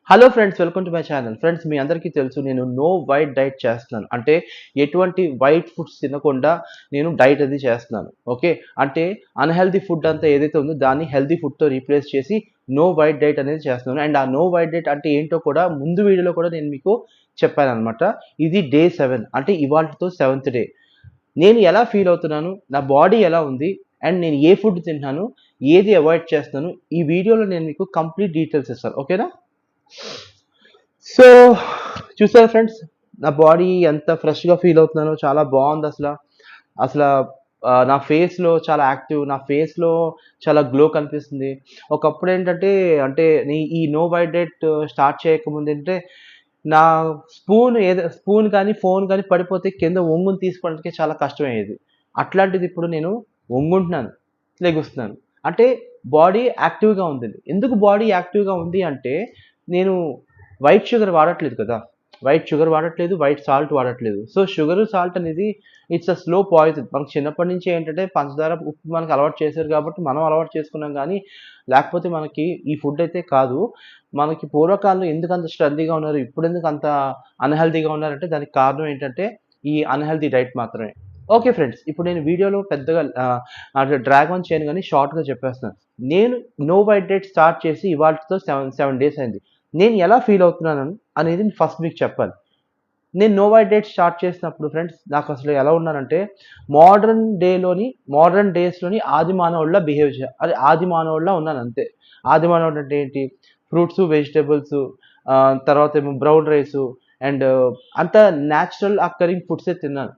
Hello friends, welcome to my channel. Friends, మీ అందరికీ తెలుసు నేను నో వైట్ డైట్ చేస్తున్నాను. అంటే ఎటువంటి వైట్ ఫుడ్స్ తినకుండా నేను డైట్ అది చేస్తున్నాను. ఓకే, అంటే అన్‌హెల్తీ ఫుడ్ అంతా ఏదైతే ఉందో దాన్ని హెల్తీ ఫుడ్‌తో రీప్లేస్ చేసి నో వైట్ డైట్ అనేది చేస్తున్నాను. అండ్ ఆ నో వైట్ డైట్ అంటే ఏంటో కూడా ముందు వీడియోలో కూడా నేను మీకు చెప్పాననమాట. ఇది డే 7, అంటే ఇవాల్టితో 7th డే. నేను ఎలా ఫీల్ అవుతున్నాను, నా బాడీ ఎలా ఉంది, అండ్ నేను ఏ ఫుడ్ తింటున్నాను, ఏది అవాయిడ్ చేస్తున్నాను, ఈ వీడియోలో నేను మీకు కంప్లీట్ డీటెయిల్స్ ఇస్తాను. ఓకేనా? సో చూసారా ఫ్రెండ్స్, నా బాడీ ఎంత ఫ్రెష్గా ఫీల్ అవుతున్నానో, చాలా బాగుంది అసలు. అసలు నా ఫేస్లో చాలా యాక్టివ్, నా ఫేస్లో చాలా గ్లో కనిపిస్తుంది. ఒకప్పుడు ఏంటంటే, అంటే ఈ నో వైట్ డైట్ స్టార్ట్ చేయకముందు ఏంటంటే, నా స్పూన్ కానీ ఫోన్ కానీ పడిపోతే కింద ఒంగుని తీసుకోవడానికి చాలా కష్టమయ్యేది. అట్లాంటిది ఇప్పుడు నేను ఒంగుంటున్నాను, లెగుస్తున్నాను. అంటే బాడీ యాక్టివ్గా ఉంది. ఎందుకు బాడీ యాక్టివ్గా ఉంది అంటే, నేను వైట్ షుగర్ వాడట్లేదు కదా. వైట్ షుగర్ వాడట్లేదు, వైట్ సాల్ట్ వాడట్లేదు. సో షుగర్, సాల్ట్ అనేది ఇట్స్ అ స్లో పాయిజన్. మనకు చిన్నప్పటి నుంచి ఏంటంటే పంచదార, ఉప్పు మనకు అలవాటు చేశారు కాబట్టి మనం అలవాటు చేసుకున్నాం కానీ, లేకపోతే మనకి ఈ ఫుడ్ అయితే కాదు. మనకి పూర్వకాలంలో ఎందుకు అంత స్ట్రెంతీగా ఉన్నారు, ఇప్పుడు ఎందుకు అంత అన్‌హెల్తీగా ఉన్నారంటే దానికి కారణం ఏంటంటే ఈ అన్‌హెల్తీ డైట్ మాత్రమే. ఓకే ఫ్రెండ్స్, ఇప్పుడు నేను వీడియోలో పెద్దగా డ్రాగ్ ఆన్ చేయను గానీ షార్ట్‌గా చెప్పేస్తున్నాను. నేను నో వైట్ డైట్ స్టార్ట్ చేసి ఇవాల్టితో 7 డేస్ అయింది. నేను ఎలా ఫీల్ అవుతున్నాను అనేది ఫస్ట్ మీకు చెప్పాలి. నేను నో వైట్ డైట్ స్టార్ట్ చేసినప్పుడు ఫ్రెండ్స్, నాకు అసలు ఎలా ఉన్నానంటే, మోడర్న్ డేస్‌లోని ఆది మానవుడిలా బిహేవ్ అదే ఆది మానవుడిలా ఉన్నాను అంతే. ఆది మానవుడు అంటే ఏంటి? ఫ్రూట్సు, వెజిటబుల్సు, తర్వాతేమో బ్రౌన్ రైసు, అండ్ అంతా న్యాచురల్ అక్కరింగ్ ఫుడ్సే తిన్నాను.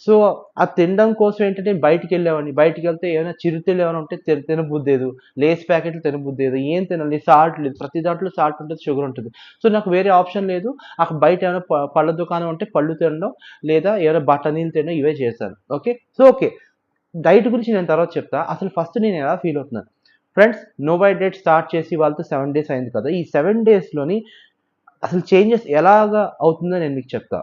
సో, ఆ తినడం కోసం ఏంటంటే నేను బయటికెళ్ళేవాడిని. బయటికెళ్తే ఏమైనా చిరుతిళ్ళు ఏమైనా ఉంటే తినబుద్దేయదు. లేస్ ప్యాకెట్లు తినబుద్దేయదు. ఏం తినాలి? సాల్ట్ లేదు. ప్రతి దాంట్లో సాల్ట్ ఉంటది, షుగర్ ఉంటది. సో, నాకు వేరే ఆప్షన్ లేదు. అక్కడ బయట ఏమైనా పళ్ళ దుకాణం ఉంటే పళ్ళు తినడం, లేదా ఏమైనా బఠానీలు తినడం, ఇవే చేశాను. ఓకే. So, okay. డైట్ గురించి నేను తర్వాత చెప్తా. అసలు ఫస్ట్ నేను ఎలా ఫీల్ అవుతున్నాను. Friends, no white diet start చేసి వాళ్ళతో 7 డేస్ అయింది కదా. ఈ 7 డేస్‌లోని అసలు చేంజెస్ ఎలాగా అవుతుందో నేను మీకు చెప్తా.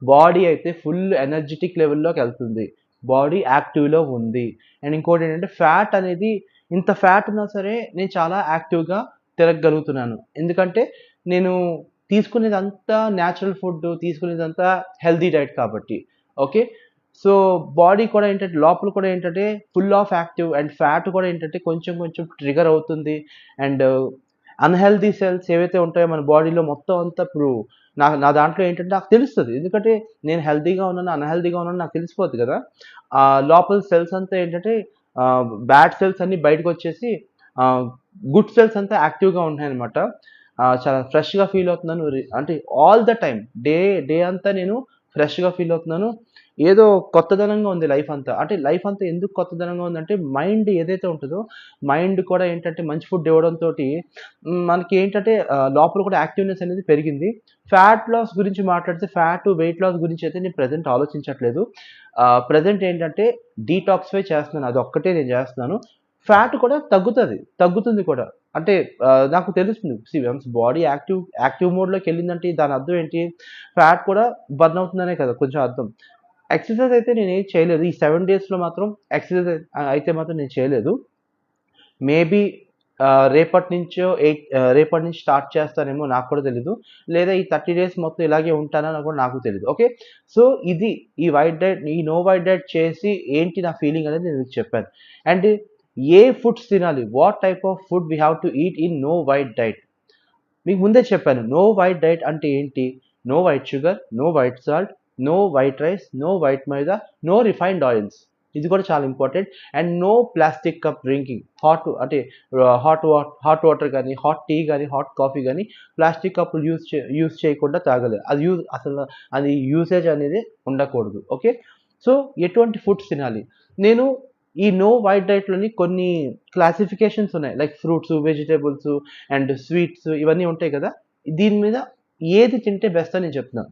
బాడీ అయితే ఫుల్ ఎనర్జిటిక్ లెవెల్లోకి వెళ్తుంది. బాడీ యాక్టివ్‌లో ఉంది. అండ్ ఇంకోటి ఏంటంటే ఫ్యాట్ అనేది, ఇంత ఫ్యాట్ ఉన్నా సరే నేను చాలా యాక్టివ్‌గా తిరగగలుగుతున్నాను. ఎందుకంటే నేను తీసుకునేదంతా న్యాచురల్ ఫుడ్, తీసుకునేదంతా హెల్తీ డైట్ కాబట్టి. ఓకే. సో బాడీ కూడా ఏంటంటే, లోపల కూడా ఏంటంటే full of active, and fat కూడా ఏంటంటే కొంచెం కొంచెం ట్రిగ్గర్ అవుతుంది. అండ్ అన్‌హెల్తీ సెల్స్ ఏవైతే ఉంటాయో మన బాడీలో మొత్తం అంతా ఇప్పుడు నా దాంట్లో ఏంటంటే నాకు తెలుస్తది. ఎందుకంటే నేను హెల్తీగా ఉన్నాను, అన్‌హెల్తీగా ఉన్నాను నాకు తెలిసిపోద్ది గదా. లోపల సెల్స్ అంతా ఏంటంటే బ్యాడ్ సెల్స్ అన్నీ బయటకొచ్చేసి ఆహ్, గుడ్ సెల్స్ అంతా యాక్టివ్‌గా ఉంటున్నాయన్నమాట. చాలా ఫ్రెష్‌గా ఫీల్ అవుతున్నాను. అంటే ఆల్ ద టైమ్ డే అంతా నేను ఫ్రెష్‌గా ఫీల్ అవుతున్నాను. ఏదో కొత్తదనంగా ఉంది లైఫ్ అంతా. అంటే లైఫ్ అంతా ఎందుకు కొత్తదనంగా ఉందంటే, మైండ్ ఏదైతే ఉంటదో, మైండ్ కూడా ఏంటంటే మంచి ఫుడ్ ఇవ్వడంతోటి మనకి ఏంటంటే లోపల కూడా యాక్టివ్‌నెస్ అనేది పెరిగింది. ఫ్యాట్ లాస్ గురించి మాట్లాడితే, వెయిట్ లాస్ గురించి అయితే నేను ప్రెజెంట్ ఆలోచించట్లేదు. ప్రెజెంట్ ఏంటంటే డీటాక్సిఫై చేస్తున్నాను. అదొక్కటే నేను చేస్తున్నాను. ఫ్యాట్ కూడా తగ్గుతుంది కూడా. అంటే నాకు తెలుస్తుంది. వన్స్ బాడీ యాక్టివ్ మోడ్‌లోకెళ్ళిందంటే దాని అర్థం ఏంటి? ఫ్యాట్ కూడా బర్న్ అవుతుందనే కదా కొంచెం అర్థం. ఎక్సర్‌సైజ్ అయితే నేనేం చేయలేదు. ఈ 7 డేస్‌లో మాత్రం ఎక్సర్‌సైజ్ అయితే మాత్రం నేను చేయలేదు. మేబీ రేపటి నుంచి స్టార్ట్ చేస్తానేమో, నాకు కూడా తెలీదు. లేదా ఈ 30 డేస్ మొత్తం ఇలాగే ఉంటానని కూడా నాకు తెలీదు. ఓకే. సో, ఇది ఈ నో వైట్ డైట్ చేసి ఏంటి నా ఫీలింగ్ అనేది నేను మీకు చెప్పాను. అండ్ ఏ ఫుడ్స్ తినాలి? What type of food we have to eat in no white diet? మీకు ముందే చెప్పాను. నో వైట్ డైట్ అంటే ఏంటి? No white sugar, no white salt, no white rice, no white maida, no refined oils. ఇది కూడా చాలా important. And no plastic cup drinking. Hot water గానీ, hot tea గానీ, హాట్ కాఫీ గానీ ప్లాస్టిక్ కప్పులు యూజ్ చేయకుండా తాగాలి. అది యూసేజ్ అనేది ఉండకూడదు. ఓకే. సో, ఎటువంటి ఫుడ్స్ తినాలి? నేను ఈ నో వైట్ డైట్‌లోని కొన్ని క్లాసిఫికేషన్స్ ఉన్నాయి. Like fruits, vegetables and sweets ఇవన్నీ ఉంటాయి కదా. దీని మీద ఏది తింటే బెస్ట్ అని నేను చెప్తున్నాను.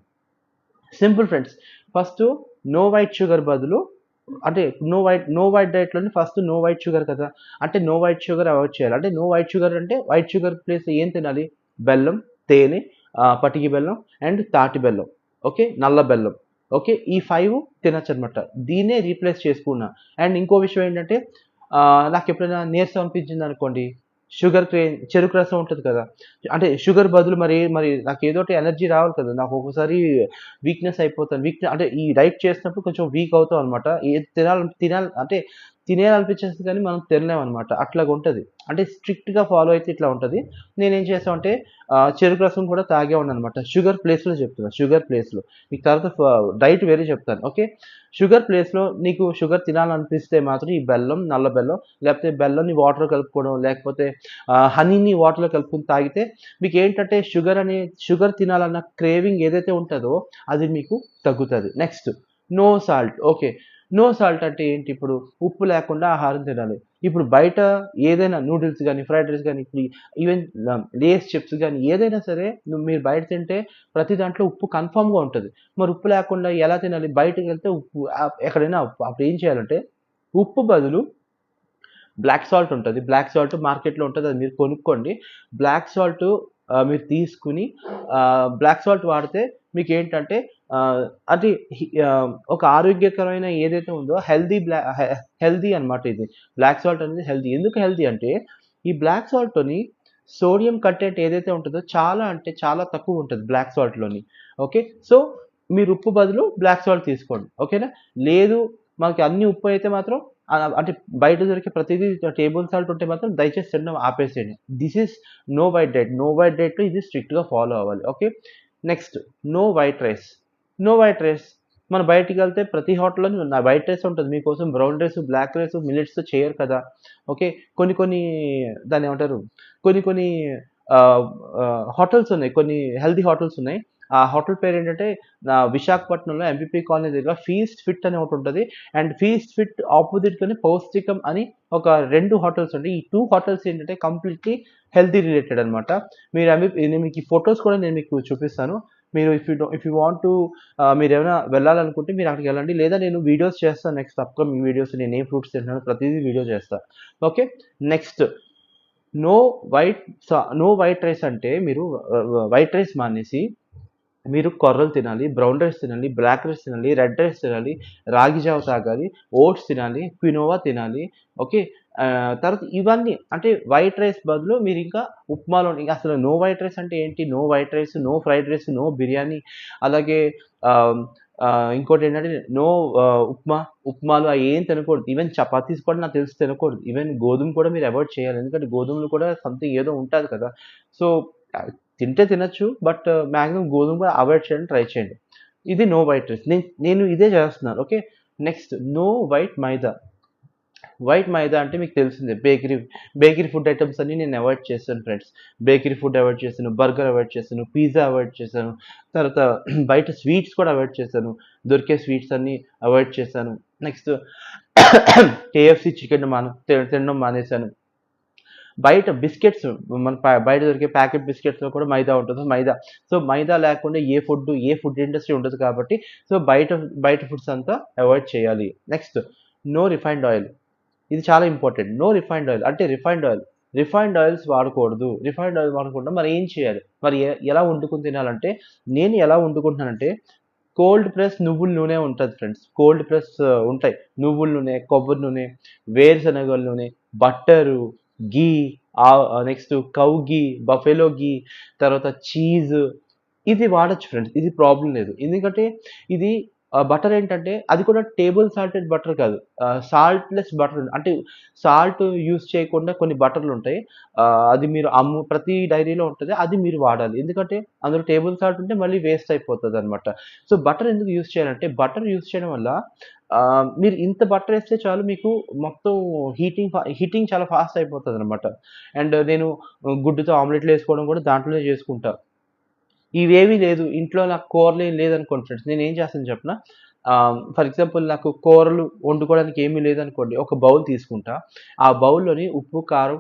Simple friends. First no white sugar బదులు, అంటే నో వైట్ డైట్‌లోని ఫస్ట్ నో వైట్ షుగర్ కదా. అంటే నో వైట్ షుగర్ అవాయిడ్ చేయాలి. అంటే నో వైట్ షుగర్ అంటే వైట్ షుగర్ ప్లేస్ ఏం తినాలి? బెల్లం, తేనె, పటికి బెల్లం అండ్ తాటి బెల్లం. ఓకే. నల్ల బెల్లం. ఓకే. ఈ 5 తినొచ్చనమాట. దీన్నే రీప్లేస్ చేసుకున్నా. అండ్ ఇంకో విషయం ఏంటంటే, నాకెప్పుడైనా నీరసం అనిపించిందనుకోండి, చెరుకు రసం ఉంటుంది కదా! అంటే షుగర్ బదులు మరి నాకేదోటి ఎనర్జీ రావాలి కదా! నాకు ఒక్కోసారి వీక్‌నెస్ అయిపోతాను. అంటే ఈ డైట్ చేసినప్పుడు కొంచెం వీక్ అవుతామనమాట. ఏది తినాలి అంటే తినేయాలనిపించేస్తది కానీ మనం తినలేమనమాట. అట్లాగుంటది. అంటే స్ట్రిక్ట్‌గా ఫాలో అయితే ఇట్లా ఉంటది. నేనేం చేసామంటే చెరుకు రసం కూడా తాగేవాడిననమాట. షుగర్ ప్లేస్‌లో చెప్తున్నా. షుగర్ ప్లేస్‌లో. మీకు తర్వాత డైట్ వేరే చెప్తాను. ఓకే. షుగర్ ప్లేస్‌లో నీకు షుగర్ తినాలనిపిస్తే మాత్రం ఈ బెల్లం, నల్ల బెల్లం లేకపోతే బెల్లంని వాటర్‌లో కలుపుకోవడం, లేకపోతే హనీని వాటర్‌లో కలుపుకొని తాగితే మీకేంటంటే షుగర్ తినాలన్న క్రేవింగ్ ఏదైతే ఉంటదో అది మీకు తగ్గుతది. Next no salt. Okay. No salt అంటే ఏంటి ఇప్పుడు? ఉప్పు లేకుండా ఆహారం తినాలి. ఇప్పుడు బయట ఏదైనా నూడిల్స్ గాని, ఫ్రైడ్ రైస్ గాని, ఇప్పుడు ఈవెన్ లేస్ చిప్స్ గాని ఏదైనా సరే మీరు బయట తింటే ప్రతి దాంట్లో ఉప్పు కన్ఫర్మ్‌గా ఉంటది. మరి ఉప్పు లేకుండా ఎలా తినాలి? బయటకెళ్తే ఉప్పు ఎక్కడైనా ఉప్పు. అప్పుడు ఏం చేయాలంటే ఉప్పు బదులు బ్లాక్ సాల్ట్ ఉంటది. బ్లాక్ సాల్ట్ మార్కెట్‌లో ఉంటది. అది మీరు కొనుక్కోండి. బ్లాక్ సాల్ట్ మీరు తీసుకొని బ్లాక్ సాల్ట్ వాడితే మీకేంటంటే అది ఒక ఆరోగ్యకరమైన ఏదైతే ఉందో హెల్తీ అన్నమాట ఇది. బ్లాక్ సాల్ట్ అనేది హెల్తీ. ఎందుకు హెల్తీ అంటే ఈ బ్లాక్ సాల్ట్‌లోని సోడియం కంటెంట్ ఏదైతే ఉంటదో చాలా అంటే చాలా తక్కువుంటది బ్లాక్ సాల్ట్‌లోని. ఓకే. సో, మీరు ఉప్పు బదులు బ్లాక్ సాల్ట్ తీసుకోండి. ఓకేనా? లేదు మనకి అన్ని ఉప్పు అయితే మాత్రం అంటే బయట దొరికే ప్రతీదీ టేబుల్ సాల్ట్ ఉంటే మాత్రం దయచేసి తినడం ఆపేసేయండి. This is no white diet. No white డైట్‌లో ఇది స్ట్రిక్ట్‌గా ఫాలో అవ్వాలి. Okay. Next no white rice. No white rice. మనం బయటికెళ్తే ప్రతి హోటల్‌లోని వైట్ రైస్ ఉంటది. మీకోసం బ్రౌన్ రైస్, బ్లాక్ రైస్, మిల్లెట్స్‌తో చేయరు కదా! ఓకే. కొన్ని కొన్ని దాన్నేమంటారు? కొన్ని కొన్ని ఆహ్, హోటల్స్ ఉన్నాయి. కొన్ని హెల్తీ హోటల్స్ ఉన్నాయి. ఆ హోటల్ పేరేంటంటే విశాఖపట్నంలో ఎంపీపీ కాలనీ దగ్గర ఫీస్ట్ ఫిట్ అని ఒకటుంటది. అండ్ ఫీస్ట్ ఫిట్ ఆపోజిట్‌లోనే పౌష్టికం అని ఒక 2 హాటల్స్ ఉంటాయి. ఈ 2 హాటల్స్ ఏంటంటే కంప్లీట్‌లీ హెల్తీ రిలేటెడ్ అన్నమాట. నేను మీకు ఈ ఫోటోస్ కూడా నేను మీకు చూపిస్తాను. మీరు ఇఫ్ యూ వాంట్ టు మీరేమైనా వెళ్ళాలనుకుంటే మీరు అక్కడికెళ్ళండి. లేదా నేను వీడియోస్ చేస్తాను నెక్స్ట్ అప్‌కమింగ్ వీడియోస్ నేను ఏ ఫ్రూట్స్ తింటున్నానో ప్రతీదీ వీడియో చేస్తా. Okay. Next no no white rice అంటే మీరు వైట్ రైస్ మానేసి మీరు కొర్రలు తినాలి, బ్రౌన్ రైస్ తినాలి, బ్లాక్ రైస్ తినాలి, రెడ్ రైస్ తినాలి, రాగి జావ తాగాలి, ఓట్స్ తినాలి, క్వినోవా తినాలి. ఓకే. తర్వాత ఇవన్నీ అంటే వైట్ రైస్ బదులు మీరింకా ఉప్మాలోని అసలు నో వైట్ రైస్ అంటే ఏంటి? No white rice, no fried rice, no biryani అలాగే ఆహ్, ఇంకోటేంటంటే నో ఉప్మాలు అయేం తినకూడదు. ఈవెన్ చపాతీస్ కూడా నాకు తెలిసి తినకూడదు. ఈవెన్ గోధుమ కూడా మీరు అవాయిడ్ చేయాలి. ఎందుకంటే గోధుమలో కూడా సంథింగ్ ఏదో ఉంటది కదా! సో, ఆహ్, తింటే తినొచ్చు. బట్ మాక్సిమం గోధుమ కూడా అవాయిడ్ చేయడానికి ట్రై చేయండి. ఇది నో వైట్ రైస్. నేను ఇదే చేస్తున్నాను. ఓకే. నెక్స్ట్ నో వైట్ మైదా. వైట్ మైదా అంటే మీకు తెలిసిందే బేకరీ ఫుడ్ ఐటెమ్స్ అన్నీ నేను అవాయిడ్ చేశాను ఫ్రెండ్స్. బేకరీ ఫుడ్ అవాయిడ్ చేశాను, బర్గర్ అవాయిడ్ చేశాను, పిజ్జా అవాయిడ్ చేశాను. తర్వాత బయట స్వీట్స్ కూడా అవాయిడ్ చేశాను. దొరికే స్వీట్స్ అన్నీ అవాయిడ్ చేశాను. నెక్స్ట్ కేఎఫ్‌సి చికెన్ తినడం మానేశాను. బయట బిస్కెట్స్ బయట దొరికే ప్యాకెట్ బిస్కెట్స్‌లో కూడా మైదా ఉంటది. సో, మైదా లేకుండా ఏ ఫుడ్ ఇండస్ట్రీ ఉండదు కాబట్టి సో, బయట ఫుడ్స్ అంతా అవాయిడ్ చేయాలి. Next no refined oil. ఇది చాలా ఇంపార్టెంట్. No refined oil. అంటే రిఫైన్డ్ ఆయిల్స్ వాడకూడదు. రిఫైన్డ్ ఆయిల్ వాడకుండా మరి ఏం చేయాలి? మరి ఎలా వండుకొని తినాలంటే, నేను ఎలా వండుకుంటున్నానంటే, కోల్డ్ ప్రెస్ నువ్వుల నూనె ఉంటది ఫ్రెండ్స్. కోల్డ్ ప్రెస్ ఉంటాయి. నువ్వుల నూనె, కొబ్బరి నూనె, వేరుశనగల నూనె, బట్టరు, ఘీ నెక్స్ట్ కౌ ఘీ, బఫెలో ఘీ, తర్వాత చీజ్ ఇది వాడొచ్చు ఫ్రెండ్స్. ఇది ప్రాబ్లమ్ లేదు. ఎందుకంటే ఇది బటర్ ఏంటంటే అది కూడా టేబుల్ సాల్టెడ్ బటర్ కాదు. సాల్ట్‌లెస్ బటర్ అంటే సాల్ట్ యూజ్ చేయకుండా కొన్ని బటర్‌లుంటాయి. అది మీరు ప్రతి డైరీలో ఉంటది. అది మీరు వాడాలి. ఎందుకంటే అందులో టేబుల్ సాల్ట్ ఉంటే మళ్ళీ వేస్ట్ అయిపోతదనమాట. సో, బటర్ ఎందుకు యూజ్ చేయాలంటే బటర్ యూజ్ చేయడం వల్ల మీరు ఇంత బటర్ ఏస్తే చాలు మీకు మొత్తం హీటింగ్ చాలా ఫాస్ట్ అయిపోతదనమాట. అండ్ నేను గుడ్డుతో ఆమ్లెట్‌లేసుకోవడం కూడా దాంట్లోనే చేసుకుంటా. ఇవేవి లేదు. ఇంట్లో నాకు కూరలేం లేదనుకోండి ఫ్రెండ్స్. నేనేం చేస్తాను చెప్పనా? ఫర్ ఎగ్జాంపుల్ నాకు కూరలు వండుకోవడానికి ఏమీ లేదనుకోండి. ఒక బౌల్ తీసుకుంటా. ఆ బౌల్‌లోని ఉప్పు, కారం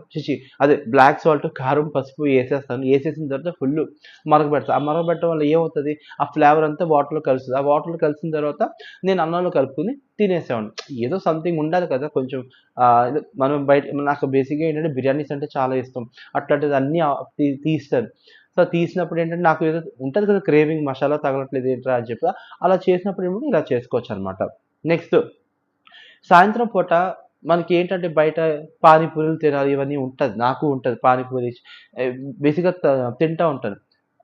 అదే బ్లాక్ సాల్ట్, కారం, పసుపు ఏసేస్తాను. ఏసేసిన తర్వాత ఫుల్లు మరగబెడతా. ఆ మరగబెట్టడం వల్ల ఏమవుతది? ఆ ఫ్లేవర్ అంతా వాటర్‌లో కలుస్తది. ఆ వాటర్‌లో కలిసిన తర్వాత నేను అన్నంలో కలుపుకొని తినేసేవాడిని. ఏదో సంథింగ్ ఉండాలి కదా! కొంచెం మనం నాకు బేసిక్‌గా ఏంటంటే బిర్యానీస్ అంటే చాలా ఇష్టం. అట్లాంటిది అన్నీ తీస్తాను. సో, తీసినప్పుడు ఏంటంటే నాకు ఏదో ఉంటది కదా! క్రేవింగ్ మసాలా తగలట్లేదు ఏంట్రా అని చెప్పి అలా చేసినప్పుడు ఏమో ఇలా చేసుకోవచ్చనమాట. నెక్స్ట్ సాయంత్రం పూట మనకి ఏంటంటే బయట పానీపూరీలు తినాలి ఇవన్నీ ఉంటది. నాకు ఉంటది పానీపూరి బేసిక్‌గా తింటా ఉంటాను.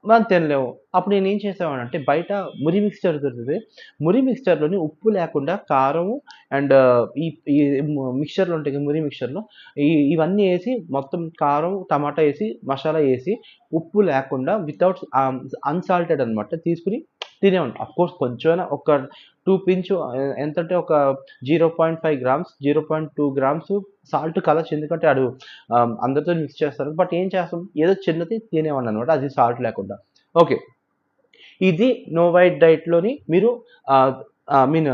మనం తినలేము. అప్పుడు నేనేం చేసేవాడినంటే బయట మురి మిక్స్చర్ దొరుకుతది. మురి మిక్స్చర్‌లోని ఉప్పు లేకుండా కారము అండ్ ఈ ఈ మిక్స్చర్‌లు ఉంటాయి కదా! మురి మిక్స్చర్‌లో ఇవన్నీ ఏసి మొత్తం కారం, టమాటా ఏసి, మసాలా ఏసి, ఉప్పు లేకుండా వితౌట్ అన్సాల్టెడ్ అనమాట తీసుకొని తినేవాడిని. అఫ్‌కోర్స్ కొంచెమైనా ఒక 2 పించ్ ఎంతంటే ఒక 0.5 గ్రామ్స్, 0.2 గ్రామ్స్ సాల్ట్ కలవచ్చు. ఎందుకంటే అందరితో మిక్స్ చేస్తారు. బట్ ఏం చేస్తాం ఏదో చిన్నది తినేవాడిననమాట. అది సాల్ట్ లేకుండా. ఓకే. ఇది నో వైట్ డైట్‌లోని మీరు ఆహ్, ఐ మీన్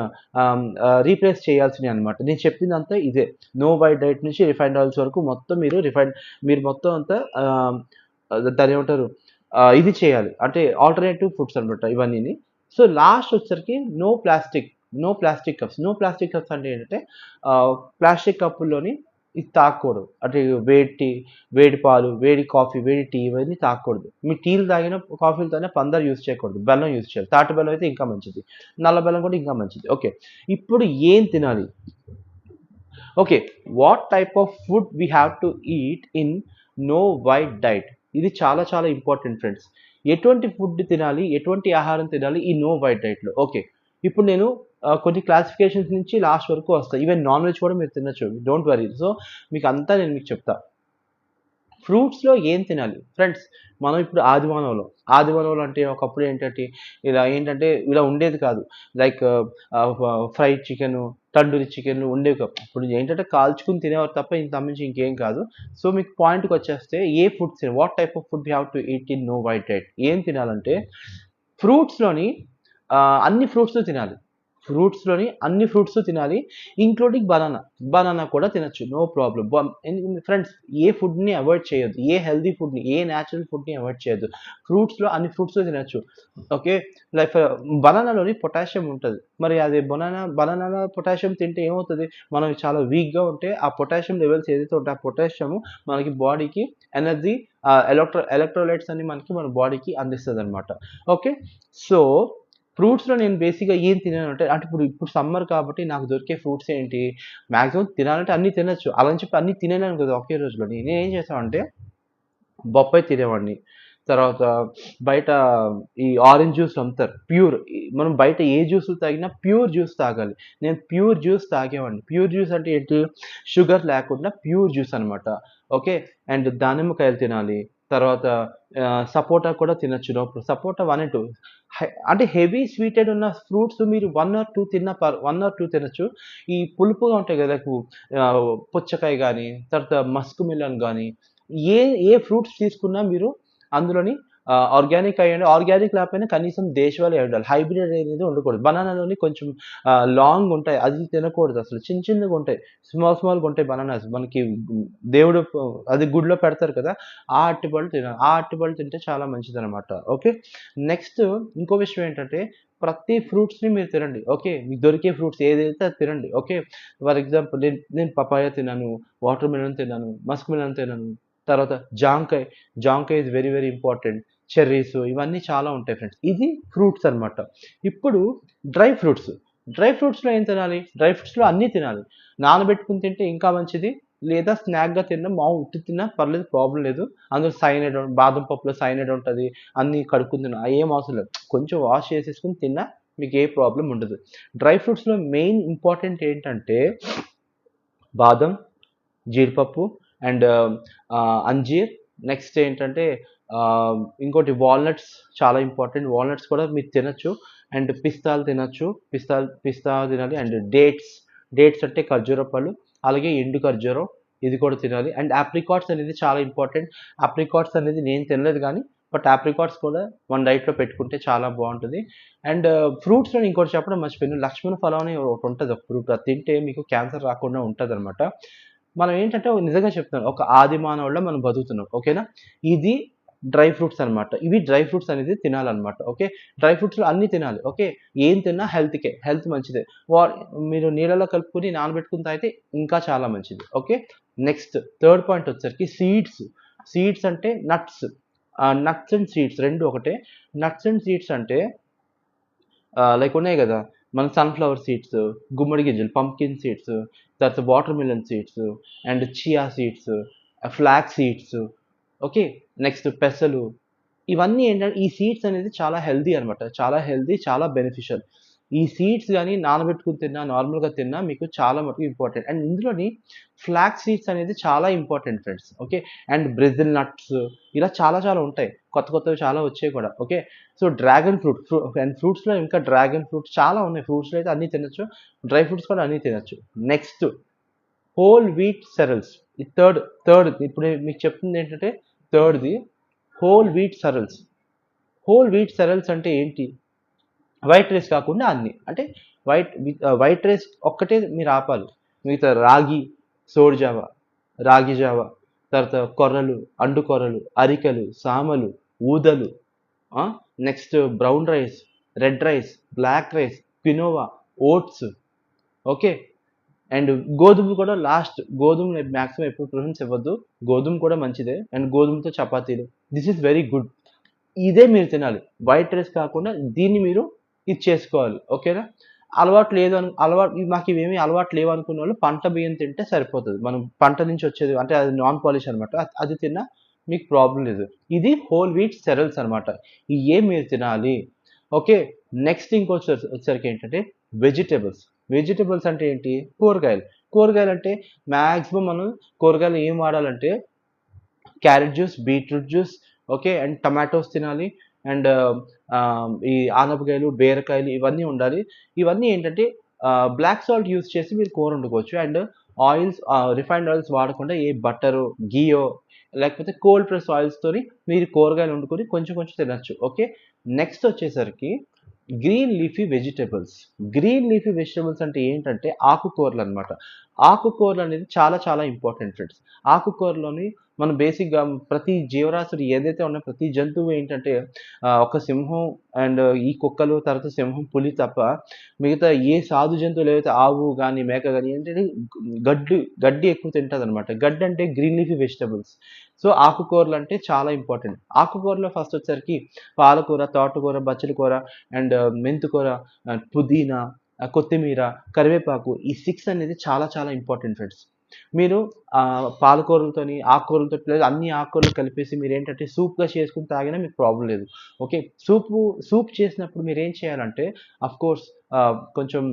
రీప్లేస్ చేయాల్సినయి అనమాట. నేను చెప్పిందంతా ఇదే. నో వైట్ డైట్ నుంచి రిఫైన్డ్ ఆయిల్స్ వరకు మొత్తం మీరు మొత్తం అంతా దాన్నేమంటారు ఇది చేయాలి. అంటే ఆల్టర్‌నేటివ్ ఫుడ్స్ అనమాట ఇవన్నీని. సో, లాస్ట్ వచ్చేసరికి no plastic. No plastic cups. No plastic cups అంటే ఏంటంటే ప్లాస్టిక్ కప్పుల్లోని ఇది తాగకూడదు. అంటే వేడి టీ, వేడి పాలు, వేడి కాఫీ, వేడి టీ ఇవన్నీ తాగకూడదు. మీరు టీలు తాగినా, కాఫీలు తాగినా పందారు యూజ్ చేయకూడదు. బెల్లం యూజ్ చేయాలి. తాటి బెల్లం అయితే ఇంకా మంచిది. నల్ల బెల్లం కూడా ఇంకా మంచిది. ఓకే. ఇప్పుడు ఏం తినాలి? Okay. What type of food we have to eat in no white diet? ఇది చాలా చాలా ఇంపార్టెంట్ ఫ్రెండ్స్. ఎటువంటి ఫుడ్ తినాలి? ఎటువంటి ఆహారం తినాలి ఈ నో వైట్ డైట్‌లో? ఓకే. ఇప్పుడు నేను కొన్ని క్లాసిఫికేషన్స్ నుంచి లాస్ట్ వరకు వస్తాయి. ఈవెన్ నాన్ వెజ్ కూడా మీరు తినొచ్చు. Don't worry. సో, మీకంతా నేను మీకు చెప్తా. ఫ్రూట్స్‌లో ఏం తినాలి? ఫ్రెండ్స్ మనం ఇప్పుడు ఆదిమానవులం. ఆదిమానవులు అంటే ఒకప్పుడు ఏంటంటే ఇలా ఉండేది కాదు. లైక్ ఫ్రైడ్ చికెను, తండూరి చికెన్‌లు ఉండేవి కావు. ఇప్పుడు ఏంటంటే కాల్చుకొని తినేవారు తప్ప ఇంతకు మించి ఇంకేం కాదు. సో, మీకు పాయింట్‌కొచ్చేస్తే what type of food you have to eat in no white diet? ఏం తినాలంటే ఫ్రూట్స్‌లోని అన్ని ఫ్రూట్సు తినాలి. అన్ని ఫ్రూట్సు తినాలి. Including banana. బనానా కూడా తినొచ్చు. No problem. ఫ్రెండ్స్ ఏ ఫుడ్‌ని అవాయిడ్ చేయొద్దు. ఏ హెల్తీ ఫుడ్‌ని, ఏ న్యాచురల్ ఫుడ్‌ని అవాయిడ్ చేయొద్దు. ఫ్రూట్స్‌లో అన్ని ఫ్రూట్సు తినొచ్చు. ఓకే. లైక్ బనానాలోని పొటాషియం ఉంటది. మరి అది బనానాలో పొటాషియం తింటే ఏమవుతది? మనం చాలా వీక్‌గా ఉంటే ఆ పొటాషియం లెవెల్స్ ఏదైతే ఉంటాయో ఆ పొటాషియం మనకి బాడీకి ఎనర్జీ ఎలక్ట్రోలైట్స్ అన్ని మన బాడీకి అందిస్తదనమాట. ఓకే. సో, ఫ్రూట్స్‌లో నేను బేసిక్‌గా ఏం తిననంటే అంటే ఇప్పుడు సమ్మర్ కాబట్టి నాకు దొరికే ఫ్రూట్స్ ఏంటి? మాక్సిమం తినాలంటే అన్నీ తినొచ్చు. అలా అని చెప్పి అన్నీ తినేయలేను కదా! ఒకే రోజులోని. నేనేం చేశానంటే బొప్పాయి తినేవాడిని. తర్వాత బయట ఈ ఆరెంజ్ జ్యూస్ అమ్ముతారు. మనం బయట ఏ జ్యూసులు తాగినా ప్యూర్ జ్యూస్ తాగాలి. నేను ప్యూర్ జ్యూస్ తాగేవాడిని. ప్యూర్ జ్యూస్ అంటే ఏంటి? షుగర్ లేకుండా ప్యూర్ జ్యూస్ అనమాట. ఓకే. అండ్ దానిమ్మకాయలు తినాలి. తర్వాత సపోటా కూడా తినొచ్చు. సపోటా 1 అండ్ 2 అంటే హెవీ స్వీటెడ్ ఉన్న ఫ్రూట్స్ మీరు 1 ఆర్ 2 1 ఆర్ 2 తినొచ్చు. ఈ పులుపుగా ఉంటాయి కదా! పుచ్చకాయ గాని, తర్వాత మస్క్ మిలన్ గాని ఏ ఏ ఫ్రూట్స్ తీసుకున్నా మీరు అందులోని ఆర్గానిక్ లేకపోయినా కనీసం దేశవాళీ అయి ఉండాలి. హైబ్రిడ్ అనేది ఉండకూడదు. బనానాలోని కొంచెం లాంగ్ ఉంటాయి. అది తినకూడదు అసలు. చిన్నగా ఉంటాయి. స్మాల్‌గా ఉంటాయి బనానాస్. మనకి దేవుడు అది గుడిలో పెడతారు కదా! ఆ అరటిపళ్ళు తినాలి. ఆ అరటిపళ్ళు తింటే చాలా మంచిదనమాట. ఓకే. నెక్స్ట్ ఇంకో విషయం ఏంటంటే ప్రతి ఫ్రూట్స్‌ని మీరు తినండి. ఓకే. మీకు దొరికే ఫ్రూట్స్ ఏదైతే అది తినండి. ఓకే. ఫర్ ఎగ్జాంపుల్ నేను పపాయ తినను, వాటర్ మిలన్ తినను, మస్క్ మిలన్ తినను. తర్వాత జాంకాయ is very very important. Cherries ఇవన్నీ చాలా ఉంటాయి ఫ్రెండ్స్. ఇది ఫ్రూట్స్ అన్నమాట. ఇప్పుడు డ్రై ఫ్రూట్స్. డ్రై ఫ్రూట్స్‌లో ఏం తినాలి? డ్రై ఫ్రూట్స్‌లో అన్నీ తినాలి. నానబెట్టుకొని తింటే ఇంకా మంచిది. లేదా స్నాక్‌గా తిన్నా ఉత్తిగ తిన్నా పర్లేదు ప్రాబ్లమ్ లేదు. అందులో బాదం పప్పులో సైనైడ్ ఉంటది. అన్నీ కడుక్కొని ఏం అవసరం లేదు. కొంచెం వాష్ చేసేసుకొని తిన్నా మీకు ఏ ప్రాబ్లమ్ ఉండదు. డ్రై ఫ్రూట్స్‌లో మెయిన్ ఇంపార్టెంట్ ఏంటంటే బాదం, జీడిపప్పు అండ్ అంజీర్. నెక్స్ట్ ఏంటంటే ఇంకోటి వాల్‌నట్స్ చాలా ఇంపార్టెంట్. వాల్‌నట్స్ కూడా మీరు తినొచ్చు. అండ్ పిస్తాలు తినొచ్చు. పిస్తా తినాలి. అండ్ డేట్స్ అంటే ఖర్జూర పళ్ళు. అలాగే ఎండు ఖర్జూరం ఇది కూడా తినాలి. అండ్ ఆప్రికాట్స్ అనేది చాలా ఇంపార్టెంట్. ఆప్రికాట్స్ అనేది నేను తినలేదు గానీ, బట్ ఆప్రికాట్స్ కూడా మన డైట్‌లో పెట్టుకుంటే చాలా బావుంటది. అండ్ ఫ్రూట్స్‌లో ఇంకోటి చెప్పడం మర్చిపోయాను. లక్ష్మణ ఫలం అని ఒకటుంటది ఒక ఫ్రూట్. అది తింటే మీకు క్యాన్సర్ రాకుండా ఉంటదనమాట. మనం ఏంటంటే నిజంగా చెప్తున్నాను. ఒక ఆది మానవుడిలా మనం బతుకుతున్నాం. ఓకేనా? ఇది డ్రై ఫ్రూట్స్ అనమాట. ఇవి డ్రై ఫ్రూట్స్ అనేది తినాలనమాట. ఓకే. డ్రై ఫ్రూట్స్‌లో అన్నీ తినాలి. ఓకే. ఏం తిన్నా హెల్త్‌కే. హెల్త్ మంచిదే. వా మీరు నీళ్ళలో కలుపుకొని నానబెట్టుకొని తాగితే ఇంకా చాలా మంచిది. ఓకే. నెక్స్ట్ థర్డ్ పాయింట్ వచ్చేసరికి సీడ్స్. సీడ్స్ అంటే నట్స్. నట్స్ అండ్ సీడ్స్ 2 ఒకటే. నట్స్ అండ్ సీడ్స్ అంటే లైక్ ఉన్నాయి గదా! మన సన్‌ఫ్లవర్ సీడ్స్, గుమ్మడి గింజలు, పంప్కిన్ సీడ్స్, తర్వాత water melon seeds and chia seeds, flax seeds. Okay. Next పెసలు. ఇవన్నీ ఏంటంటే ఈ సీడ్స్ అనేది చాలా హెల్తీ అనమాట. చాలా హెల్తీ, చాలా బెనిఫిషియల్. ఈ సీడ్స్ గాని నానబెట్టుకొని తిన్నా, నార్మల్‌గా తిన్నా మీకు చాలా మటుకు ఇంపార్టెంట్. అండ్ ఇందులోని ఫ్లాక్స్ సీడ్స్ అనేది చాలా important friends. Okay. And Brazil nuts ఇలా చాలా చాలా ఉంటాయి. కొత్త కొత్తవి చాలా వచ్చాయి కూడా. Okay. So, dragon fruit and ఫ్రూట్స్‌లో ఇంకా డ్రాగన్ ఫ్రూట్ చాలా ఉన్నాయి. ఫ్రూట్స్‌లో అయితే అన్నీ తినొచ్చు. డ్రై ఫ్రూట్స్ కూడా అన్నీ తినొచ్చు. Next whole wheat cereals. ఈ థర్డ్ ఇప్పుడు మీకు చెప్తుందేంటంటే థర్డ్‌ది whole wheat cereals. Whole wheat cereals అంటే ఏంటి? వైట్ రైస్ కాకుండా అన్ని. అంటే వైట్ రైస్ ఒక్కటే మీరు ఆపాలి. మిగతా రాగి, సోడి జావ, రాగి జావ, తర్వాత కొర్రలు, అండు కొర్రలు, అరికెలు, సామలు, ఊదలు, next brown rice, red rice, black rice, quinoa, oats. Okay. And గోధుమలు కూడా లాస్ట్. గోధుమలు మాక్సిమం ఎప్పుడు ప్రిఫరెన్స్ ఇవ్వద్దు. గోధుమ కూడా మంచిదే. అండ్ గోధుమతో చపాతీలు. This is very good. ఇదే మీరు తినాలి. వైట్ రైస్ కాకుండా దీన్ని మీరు ఇది చేసుకోవాలి. ఓకేనా? మాకు ఇవేమీ అలవాటు లేవనుకున్నోళ్ళు పంట బియ్యం తింటే సరిపోతది. మనం పంట నుంచి వచ్చేది అంటే అది నాన్ పాలిష్ అనమాట. అది తిన్నా మీకు ప్రాబ్లమ్ లేదు. ఇది హోల్ వీట్ సెరల్స్ అనమాట. ఇయ్యే మీరు తినాలి. ఓకే. నెక్స్ట్ వచ్చేసరికి ఏంటంటే వెజిటబుల్స్. వెజిటబుల్స్ అంటే ఏంటి? కూరగాయలు. కూరగాయలంటే మాక్సిమం మనం కూరగాయలు ఏం వాడాలంటే carrot juice, beetroot juice, okay. And tomatoes తినాలి. అండ్ ఈ ఆనపకాయలు, బీరకాయలు ఇవన్నీ ఉండాలి. ఇవన్నీ ఏంటంటే బ్లాక్ సాల్ట్ యూజ్ చేసి మీరు కూర వండుకోవచ్చు. అండ్ రిఫైన్డ్ ఆయిల్స్ వాడకుండా ఏ బటరో, ఘీయో లేకపోతే కోల్డ్ ప్రెస్ ఆయిల్స్‌తోని మీరు కూరగాయలు వండుకొని కొంచెం కొంచెం తినొచ్చు. ఓకే. నెక్స్ట్ వచ్చేసరికి green leafy vegetables. Green leafy vegetables అంటే ఏంటంటే ఆకుకూరలనమాట. ఆకుకూరలనేది చాలా చాలా ఇంపార్టెంట్ ఫ్రెండ్స్. ఆకుకూరలోని మనం బేసిక్‌గా ప్రతి జీవరాశులు ఏదైతే ఉన్నాయో ప్రతి జంతువు ఏంటంటే ఒక సింహం అండ్ ఈ కుక్కలు, తర్వాత సింహం, పులి తప్ప మిగతా ఏ సాధు జంతువులు ఏవైతే ఆవు గాని, మేక గాని ఏంటంటే గడ్డి ఎక్కువ తింటదనమాట. గడ్డి అంటే గ్రీన్ లీఫీ వెజిటబుల్స్. సో, ఆకుకూరలంటే చాలా ఇంపార్టెంట్. ఆకుకూరలో ఫస్ట్ వచ్చేసరికి పాలకూర, తోటకూర, బచ్చల కూర అండ్ మెంతికూర, పుదీనా, కొత్తిమీర, కరివేపాకు ఈ 6 అనేది చాలా చాలా ఇంపార్టెంట్ ఫ్రెండ్స్. మీరు పాలకూరలతోని, ఆకుకూరలతోటి లేదా అన్ని ఆకుకూరలు కలిపేసి మీరేంటంటే సూప్‌గా చేసుకొని తాగినా మీకు ప్రాబ్లమ్ లేదు. ఓకే. సూప్ చేసినప్పుడు మీరేం చేయాలంటే ఆఫ్‌కోర్స్ కొంచెం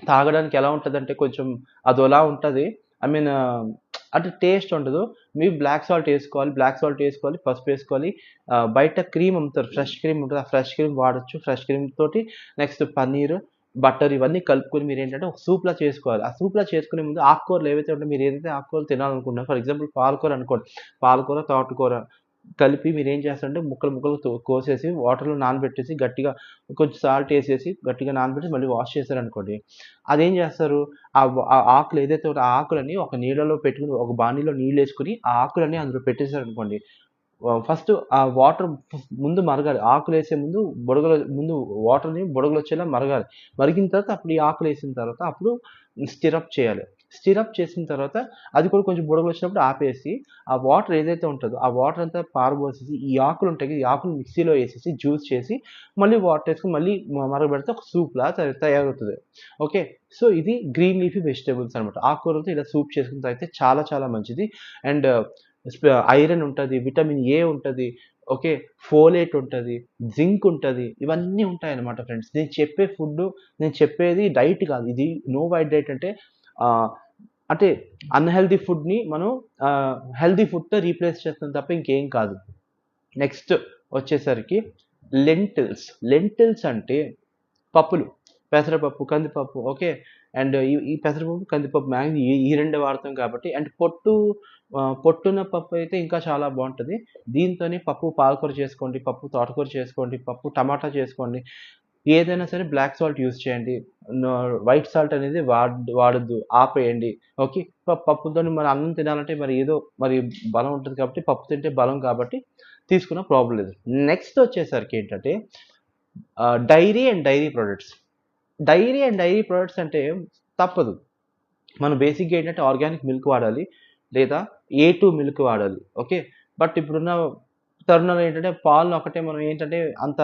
తాగడానికి ఎలా ఉంటదంటే కొంచెం అదోలా ఉంటది. ఐ మీన్ అంటే టేస్ట్ ఉండదు. మీరు బ్లాక్ సాల్ట్ ఏసుకోవాలి. పసుపేసుకోవాలి. బయట క్రీమ్ అమ్ముతారు. ఫ్రెష్ క్రీమ్ ఉంటది. ఆ ఫ్రెష్ క్రీమ్ వాడొచ్చు. ఫ్రెష్ క్రీమ్ తోటి నెక్స్ట్ పన్నీరు, బటర్ ఇవన్నీ కలుపుకొని మీరేంటంటే ఒక సూప్‌లా చేసుకోవాలి. ఆ సూప్‌లా చేసుకునే ముందు ఆకుకూరలు ఏవైతే ఉంటాయో మీరు ఏదైతే ఆకుకూరలు తినాలనుకుంటున్నారో ఫర్ ఎగ్జాంపుల్ పాలకూర అనుకోండి. పాలకూర, తోటకూర కలిపి మీరేం చేస్తారంటే ముక్కలు ముక్కలు కోసేసి వాటర్‌లో నానబెట్టేసి గట్టిగా కొంచెం సాల్ట్ ఏసేసి గట్టిగా నానబెట్టి మళ్ళీ వాష్ చేశారనుకోండి. అదేం చేస్తారు ఆ ఆకులు ఏదైతే ఉందో ఆ ఆకులని ఒక నీళ్ళలో పెట్టుకొని ఒక బాండీలో నీళ్ళేసుకొని ఆ ఆకులన్నీ అందులో పెట్టేసారనుకోండి. ఫస్ట్ ఆ వాటర్ ముందు మరగాలి. ఆకులేసే ముందు బుడగలొచ్చేలా మరగాలి. మరిగిన తర్వాత అప్పుడు ఈ ఆకులేసిన తర్వాత అప్పుడు స్టిరప్ చేయాలి. స్టిరప్ చేసిన తర్వాత అది కూడా కొంచెం బుడగలొచ్చినప్పుడు ఆపేసి, ఆ వాటర్ ఏదైతే ఉంటదో ఆ వాటర్ అంతా పారబోసేసి ఈ ఆకులుంటాయి కదా! ఈ ఆకులు మిక్సీలో ఏసేసి జ్యూస్ చేసి మళ్ళీ వాటర్ ఏసుకొని మళ్ళీ మరగబెడితే ఒక సూప్‌లా తయారవుతది. ఓకే. సో, ఇది గ్రీన్ లీఫీ వెజిటబుల్స్ అనమాట. ఆకుకూరలతో ఇలా సూప్ చేసుకొని తాగితే చాలా చాలా మంచిది. అండ్ ఐరన్ ఉంటది, విటమిన్ ఏ ఉంటది. ఓకే. ఫోలేట్ ఉంటది, జింక్ ఉంటది. ఇవన్నీ ఉంటాయన్నమాట ఫ్రెండ్స్. నేను చెప్పేది డైట్ కాదు. ఇది నో వైట్ డైట్ అంటే ఆహ్, అంటే అన్‌హెల్తీ ఫుడ్‌ని మనం హెల్తీ ఫుడ్‌తో రీప్లేస్ చేస్తాం తప్ప ఇంకేం కాదు. నెక్స్ట్ వచ్చేసరికి లెంటిల్స్. లెంటిల్స్ అంటే పప్పులు. పెసరపప్పు, కందిపప్పు ఓకే. అండ్ ఈ పెసరపప్పు, కందిపప్పు ఈ రెండే వాడతాం కాబట్టి అండ్ పొట్టున్న పప్పయితే ఇంకా చాలా బావుంటది. దీంతోని పప్పు పాలకూర చేసుకోండి, పప్పు తోటకూర చేసుకోండి, పప్పు టమాటా చేసుకోండి. ఏదైనా సరే బ్లాక్ సాల్ట్ యూజ్ చేయండి. నో వైట్ సాల్ట్ అనేది వాడొద్దు. ఆపేయండి. ఓకే. పప్పుతోని మరి అన్నం తినాలంటే మరి బలం ఉంటది కాబట్టి పప్పు తింటే బలం కాబట్టి తీసుకున్న ప్రాబ్లమ్ లేదు. నెక్స్ట్ వచ్చేసరికి ఏంటంటే డైరీ ప్రొడక్ట్స్. డైరీ ప్రొడక్ట్స్ అంటే తప్పదు. మనం బేసిక్‌గా ఏంటంటే ఆర్గానిక్ మిల్క్ వాడాలి. లేదా ఏ2 మిల్క్ వాడాలి. ఓకే. బట్ ఇప్పుడున్న తరుణంలో ఏంటంటే పాలను ఒకటే మనం ఏంటంటే అంత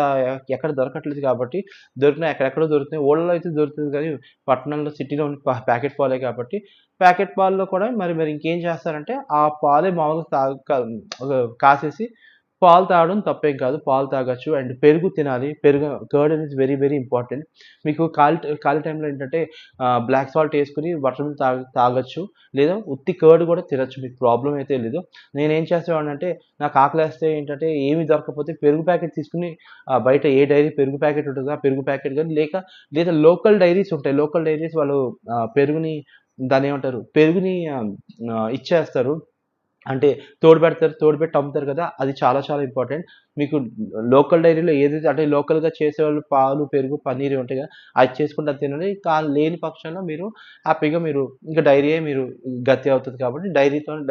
ఎక్కడ దొరకట్లేదు కాబట్టి దొరికినా ఎక్కడెక్కడో దొరుకుతున్నాయి. ఊళ్ళలో అయితే దొరుకుతుంది కానీ పట్టణంలో సిటీలో ఉన్న ప్యాకెట్ పాలే కాబట్టి ప్యాకెట్ పాలలో కూడా మరి ఇంకేం చేస్తారంటే ఆ పాలే మామూలుగా కాసేసి పాలు తాగడం తప్పేం కాదు. పాలు తాగొచ్చు అండ్ పెరుగు తినాలి. కర్డ్ అనేది వెరీ వెరీ ఇంపార్టెంట్. మీకు ఖాళీ టైంలో ఏంటంటే బ్లాక్ సాల్ట్ ఏసుకొని వాటర్ మిల్క్ తాగొచ్చు. లేదా ఉత్తి కర్డ్ కూడా తినొచ్చు. మీకు ప్రాబ్లమ్ అయితే లేదు. నేనేం చేసేవాడినంటే నాకు ఆకలేస్తే ఏంటంటే ఏమి దొరకకపోతే పెరుగు ప్యాకెట్ తీసుకొని బయట ఏ డైరీ పెరుగు ప్యాకెట్ ఉంటదో ఆ పెరుగు ప్యాకెట్ గాని లేదా లోకల్ డైరీస్ ఉంటాయి. లోకల్ డైరీస్ వాళ్ళు పెరుగుని దాన్నేమంటారు పెరుగుని ఇచ్చేస్తారు. అంటే తోడుపెట్టి అమ్ముతారు కదా! అది చాలా చాలా ఇంపార్టెంట్. మీకు లోకల్ డైరీలో ఏదైతే అంటే లోకల్‌గా చేసేవాళ్ళు పాలు, పెరుగు, పన్నీర్ ఉంటాయి కదా! అది చేసుకుంటే అది తినండి. లేని పక్షంలో మీరు హ్యాపీగా ఇంకా డైరీయే గతి అవుతది కాబట్టి డైరీతోని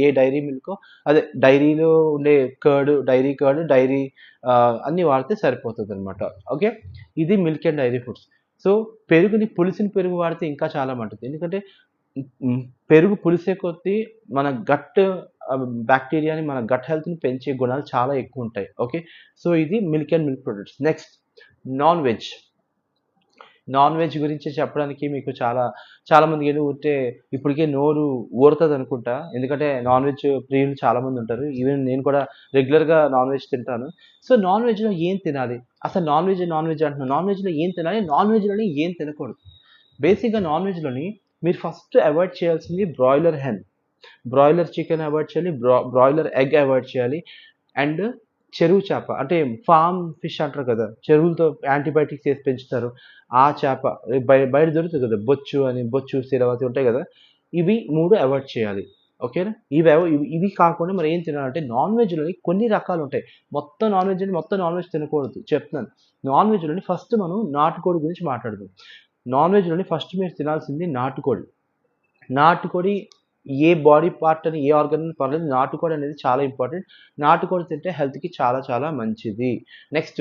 ఏ డైరీ మిల్కో అదే డైరీలో ఉండే డైరీ అన్నీ వాడితే సరిపోతదనమాట. ఓకే. ఇది milk and dairy foods. So, పులిసిన పెరుగు వాడితే ఇంకా చాలా మంచిది. ఎందుకంటే హ్మ్. పెరుగు పులిసే కొద్దీ మన గట్ బాక్టీరియాని మన గట్ హెల్త్‌ని పెంచే గుణాలు చాలా ఎక్కువుంటాయి. ఓకే. సో, ఇది milk and milk products. Next non veg. Non veg గురించి చెప్పడానికి మీకు చాలా మందికి ఇప్పటికే నోరు ఊరుతదనుకుంటా. ఎందుకంటే నాన్ వెజ్ ప్రియులు చాలా మందుంటారు. ఈవెన్ నేను కూడా రెగ్యులర్‌గా నాన్ వెజ్ తింటాను. సో, నాన్ వెజ్‌లో ఏం తినాలి? అసలు నాన్ వెజ్ అంటున్నా. నాన్ వెజ్‌లో ఏం తినాలి? నాన్ వెజ్‌లోని ఏం తినకూడదు? బేసిక్‌గా నాన్ వెజ్‌లోని మీరు ఫస్ట్ అవాయిడ్ చేయాల్సింది broiler hen. Broiler chicken avoid చేయాలి. బ్రాయిలర్ ఎగ్ అవాయిడ్ చేయాలి. అండ్ చెరువు చేప అంటే ఫార్మ్ ఫిష్ అంటారు కదా! చెరువులతో యాంటీబయాటిక్స్ ఏసి పెంచుతారు. ఆ చేప బయట దొరుకుతది కదా! బొచ్చు, సిలవతి ఉంటాయి కదా! ఇవి 3 అవాయిడ్ చేయాలి. ఓకేనా? ఇవి కాకుండా మరి ఏం తినాలంటే నాన్ వెజ్‌లోని కొన్ని రకాలుంటాయి. మొత్తం నాన్ వెజ్ తినకూడదు చెప్తున్నాను. నాన్ వెజ్‌లోని ఫస్ట్ మనం నాటుకోడి గురించి మాట్లాడదాం. నాన్ వెజ్‌లోని ఫస్ట్ మీరు తినాల్సింది నాటుకోడి. నాటుకోడి ఏ బాడీ పార్ట్ అని, ఏ ఆర్గాన్ అని పర్లేదు. నాటుకోడి అనేది చాలా ఇంపార్టెంట్. నాటుకోడి తింటే హెల్త్‌కి చాలా చాలా మంచిది. నెక్స్ట్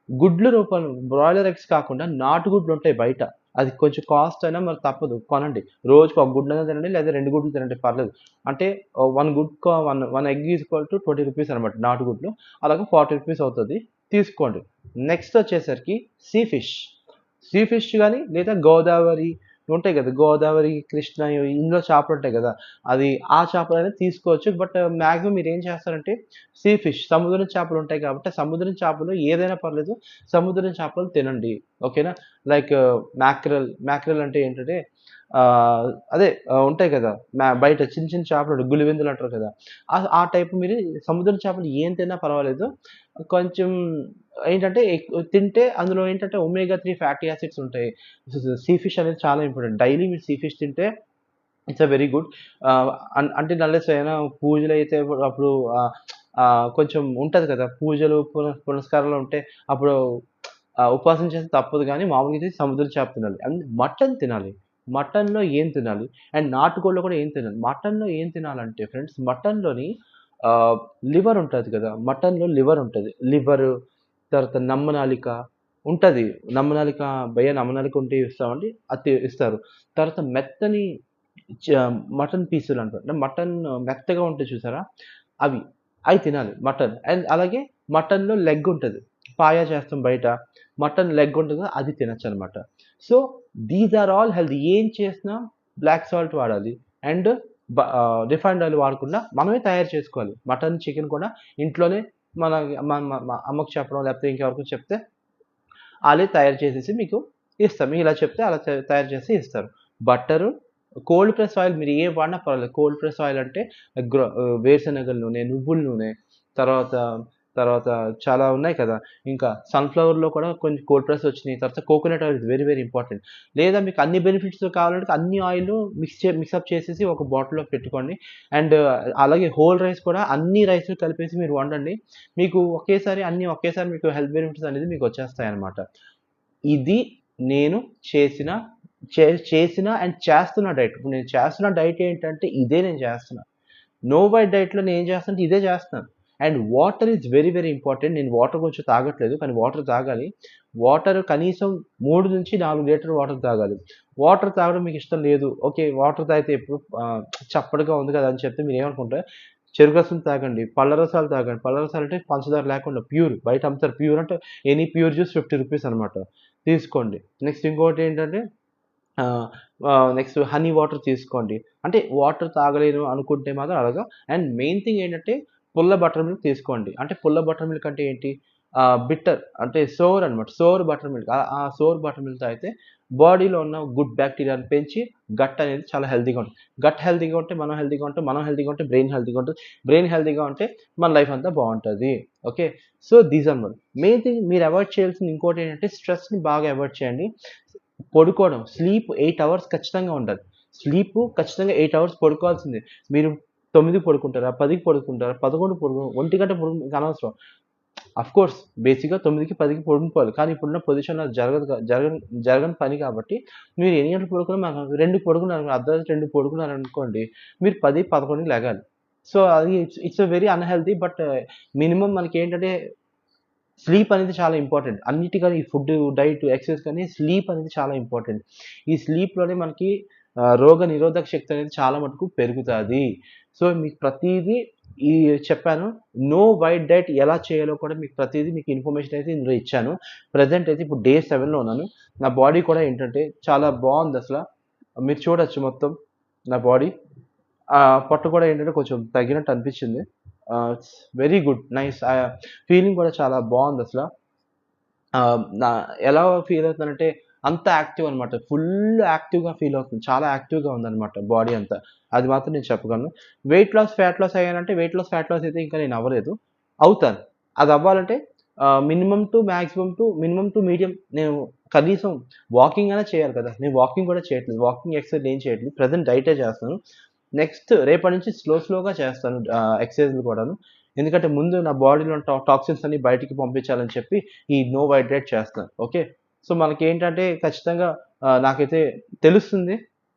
గుడ్లు రూపంలో బ్రాయిలర్ ఎగ్స్ కాకుండా నాటుగుడ్లుంటాయి బయట. అది కొంచెం కాస్ట్ అయినా మరి తప్పదు కొనండి. రోజుకి ఒక గుడ్డైనా తినండి లేదా 2 గుడ్లు తినండి పర్లేదు. అంటే 1 ఎగ్ ఈక్వల్ టు ₹20 అనమాట నాటుగుడ్లు. అలాగే ₹40 అవుతది. తీసుకోండి. నెక్స్ట్ వచ్చేసరికి సీ ఫిష్. సీ ఫిష్ గాని లేదా గోదావరి ఉంటాయి కదా! గోదావరి, కృష్ణ ఇందులో చేపలుంటాయి కదా! ఆ చేపలనేవి తీసుకోవచ్చు. బట్ మాక్సిమం మీరేం చేస్తారంటే సముద్రం చేపలుంటాయి కాబట్టి సముద్రం చేపలు ఏదైనా పర్లేదు. సముద్రం చేపలు తినండి. ఓకేనా? లైక్ మాక్రెల్ అంటే ఏంటంటే అదే ఉంటాయి కదా! బయట చిన్న చిన్న చేపలు గులివెందులు అంటారు కదా! ఆ టైప్ మీరు సముద్రం చేపలు ఏం తిన్నా పర్వాలేదు. కొంచెం ఏంటంటే తింటే అందులో ఏంటంటే ఒమేగా 3 ఫ్యాటీ యాసిడ్స్ ఉంటాయి. సీ ఫిష్ అనేది చాలా ఇంపార్టెంట్. డైలీ మీరు సీ ఫిష్ తింటే ఇట్స్ వెరీ గుడ్. ఆహ్, అన్‌టిల్ అన్‌లెస్ ఏమైనా పూజలైతే అప్పుడు కొంచెం ఉంటది కదా! పూజలు పునస్కారాలు ఉంటే అప్పుడు ఉపవాసం చేస్తే తప్పదు గానీ మామూలుగా అయితే సముద్రం చేప తినాలి. అండ్ మటన్ తినాలి. మటన్‌లో ఏం తినాలి? అండ్ నాటుకోడిలో కూడా ఏం తినాలి? మటన్‌లో ఏం తినాలంటే ఫ్రెండ్స్ మటన్‌లోని ఆహ్, లివర్ ఉంటది కదా! మటన్‌లో లివర్ ఉంటది. లివరు తర్వాత నమ్మనాలిక ఉంటది. నమ్మనాలిక ఉంటే ఇస్తామండి. అది ఇస్తారు. తర్వాత మెత్తని చ మటన్ పీసులంటారు. అంటే మటన్ మెత్తగా ఉంటాయి చూసారా? అవి. అయి తినాలి మటన్. అండ్ అలాగే మటన్‌లో లెగ్ ఉంటది. పాయా చేస్తాం బయట. మటన్ లెగ్ ఉంటది కదా! అది తినొచ్చనమాట. So, these are all healthy. ఏం చేసినా బ్లాక్ సాల్ట్ వాడాలి. అండ్ రిఫైన్డ్ ఆయిల్ వాడకుండా మనమే తయారు చేసుకోవాలి. మటన్, చికెన్ కూడా ఇంట్లోనే మన మ మ మ అమ్మకి చెప్పడం లేకపోతే ఇంకెవరికో చెప్తే ఆళ్ళే తయారు చేసేసి మీకు ఇస్తారు. మీరిలా చెప్తే అలా తయారు చేసి ఇస్తారు. బట్టరు, కోల్డ్ ప్రెస్ ఆయిల్ మీరు ఏది వాడినా పర్వాలేదు. కోల్డ్ ప్రెస్ ఆయిల్ అంటే వేరుశనగల నూనె, నువ్వుల నూనె, తర్వాత తర్వాత చాలా ఉన్నాయి కదా! ఇంకా సన్‌ఫ్లవర్‌లో కూడా కొన్ని కోల్డ్ ప్రెస్ వచ్చినియి. తర్వాత coconut oil is very very important. లేదా మీకు అన్ని బెనిఫిట్స్ కావాలంటే అన్ని ఆయిలు మిక్సప్ చేసేసి ఒక బాటిల్‌లో పెట్టుకోండి. అండ్ అలాగే హోల్ రైస్ కూడా అన్ని రైస్‌లు కలిపేసి మీరు వండండి. మీకు ఒకేసారి మీకు హెల్త్ బెనిఫిట్స్ అనేది మీకొచ్చేస్తాయన్నమాట. ఇది నేను చేసిన చేసిన అండ్ చేస్తున్న డైట్. ఇప్పుడు నేను చేస్తున్న డైట్ ఏంటంటే ఇదే నేను చేస్తున్నా. నో బైట్ డైట్‌లో నేనేం చేస్తానంటే ఇదే చేస్తున్నాను. And water is very very important. నేను వాటర్ కొంచెం తాగట్లేదు. కానీ వాటర్ తాగాలి. వాటర్ కనీసం 3-4 లీటర్ల వాటర్ తాగాలి. వాటర్ తాగడం మీకు ఇష్టం లేదు. ఓకే. వాటర్ తాగితే ఎప్పుడు చప్పడుగా ఉంది కదా! అని చెప్తే మీరేమనుకుంటారు చెరుకు రసం తాగండి, పళ్ళ రసాలు తాగండి. పళ్ళ రసాలు అంటే పంచదార లేకుండా ప్యూర్ బయట అమ్ముతారు. ప్యూర్ అంటే ఎనీ ప్యూర్ జ్యూస్ ₹50 అనమాట. తీసుకోండి. నెక్స్ట్ ఇంకోటేంటంటే నెక్స్ట్ హనీ వాటర్ తీసుకోండి. అంటే వాటర్ తాగలేను అనుకుంటే మాత్రం అలాగా. అండ్ మెయిన్ థింగ్ ఏంటంటే పుల్ల బటర్ మిల్క్ తీసుకోండి. అంటే పుల్ల బటర్ మిల్క్ అంటే ఏంటి? బిట్టర్ అంటే సోర్ అనమాట. Sour buttermilk. ఆ సోర్ బటర్ మిల్క్ తాగితే బాడీలో ఉన్న గుడ్ బ్యాక్టీరియాని పెంచి గట్ అనేది చాలా హెల్తీగా ఉంటుంది. గట్ హెల్తీగా ఉంటే మనం హెల్తీగా ఉంటాం. మనం హెల్తీగా ఉంటే బ్రెయిన్ హెల్తీగా ఉంటుంది. బ్రెయిన్ హెల్తీగా ఉంటే మన లైఫ్ అంతా బావుంటది. ఓకే. సో, దీస్ అనమాట. మెయిన్ థింగ్ మీరు అవాయిడ్ చేయాల్సింది ఇంకోటేంటంటే స్ట్రెస్‌ని బాగా అవాయిడ్ చేయండి. పడుకోవడం. స్లీప్ 8 అవర్స్ ఖచ్చితంగా ఉండాలి. స్లీపు ఖచ్చితంగా 8 అవర్స్ పడుకోవాల్సిందే. మీరు 9కి పడుకుంటారా? 10కి పడుకుంటారా? 11 ఒంటి గంట మీకు అనవసరం. అఫ్‌కోర్స్ బేసిక్‌గా 9కి, 10కి పడుకోవాలి. కానీ ఇప్పుడున్న పొజిషన్‌లో అది జరగదు జరగని పని కాబట్టి మీరు ఎన్ని గంటలకు పడుకున్నా 2కి పడుకున్నారు. అర్ధరాత్రి 2కి పడుకున్నారనుకోండి. మీరు 10, 11కి లెగాలి. సో, అది it's a very unhealthy but minimum మనకేంటంటే స్లీప్ అనేది చాలా ఇంపార్టెంట్. అన్నిటికన్నా ఈ ఫుడ్, డైట్, ఎక్సర్సైజ్ కానీ స్లీప్ అనేది చాలా ఇంపార్టెంట్. ఈ స్లీప్‌లోనే మనకి రోగ నిరోధక శక్తి అనేది చాలా మటుకు పెరుగుతాది. సో, మీకు ప్రతీదీ ఈ చెప్పాను. నో వైట్ డైట్ ఎలా చేయాలో కూడా మీకు ప్రతీదీ మీకు ఇన్ఫర్మేషన్ అయితే ఇందులో ఇచ్చాను. ప్రెజెంట్ అయితే ఇప్పుడు డే 7లో ఉన్నాను. నా బాడీ కూడా ఏంటంటే చాలా బావుందసల. మీరు చూడొచ్చు మొత్తం నా బాడీ. పొట్ట కూడా ఏంటంటే కొంచెం తగ్గినట్టు అనిపించింది. It's very good. Nice. Feeling కూడా చాలా బావుందసల. నా ఎలా ఫీల్ అవుతున్నానంటే అంత యాక్టివ్ అనమాట. ఫుల్ యాక్టివ్‌గా ఫీల్ అవుతుంది. చాలా యాక్టివ్‌గా ఉందనమాట బాడీ అంతా. అది మాత్రం నేను చెప్పగలను. వెయిట్ లాస్, ఫ్యాట్ లాస్ అయ్యానంటే వెయిట్ లాస్, ఫ్యాట్ లాస్ అయితే ఇంకా నేను అవ్వలేదు. అవుతాను. అది అవ్వాలంటే మినిమమ్ టు మీడియం నేను కనీసం వాకింగ్ అయినా చేయాలి కదా! నేను వాకింగ్ కూడా చేయట్లేదు. వాకింగ్, ఎక్సర్సైజ్ ఏం చేయట్లేదు. ప్రెజెంట్ డైటే చేస్తున్నాను. నెక్స్ట్ రేపటి నుంచి స్లోగా చేస్తాను ఎక్సర్సైజ్‌లు కూడాను. ఎందుకంటే ముందు నా బాడీలో ఉన్న టాక్సిన్స్ అన్ని బయటికి పంపించాలని చెప్పి ఈ నో వైట్ డైట్ చేస్తున్నాను. ఓకే. సో, మనకేంటంటే ఖచ్చితంగా నాకైతే తెలుస్తుంది.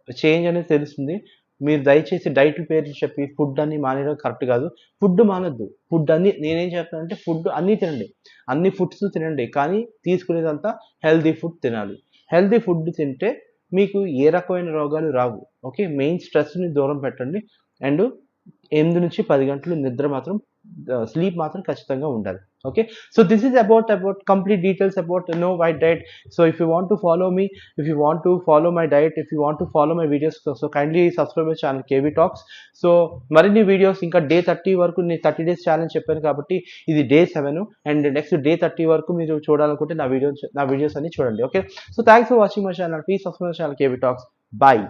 చేంజ్ అనేది తెలుస్తుంది. మీరు దయచేసి డైట్‌ల పేర్లు చెప్పి ఫుడ్ అన్ని మానేయడం కరెక్ట్ కాదు. ఫుడ్ మానొద్దు. ఫుడ్ అన్ని నేనేం చెప్తానంటే ఫుడ్ అన్నీ తినండి. అన్ని ఫుడ్స్ తినండి. కానీ తీసుకునేదంతా హెల్తీ ఫుడ్ తినాలి. హెల్తీ ఫుడ్ తింటే మీకు ఏ రకమైన రోగాలు రావు. ఓకే. మెయిన్ స్ట్రెస్‌ని దూరం పెట్టండి. అండ్ 8-10 గంటలు నిద్ర మాత్రం స్లీప్ మాత్రం ఖచ్చితంగా ఉండాలి. Okay. So this is about complete details about no white diet. So if you want to follow me, if you want to follow my diet, if you want to follow my videos, so kindly subscribe my channel KV Talks. So మరిన్ని videos ఇంకా day 30 వరకు నేను 30 days challenge చెప్పాను కాబట్టి ఇది day 7 and next day 30 వరకు మీరు చూడాలనుకుంటే నా వీడియోస్ అన్ని చూడండి. Okay. So thanks for watching my channel. Please subscribe my channel KV Talks. Bye.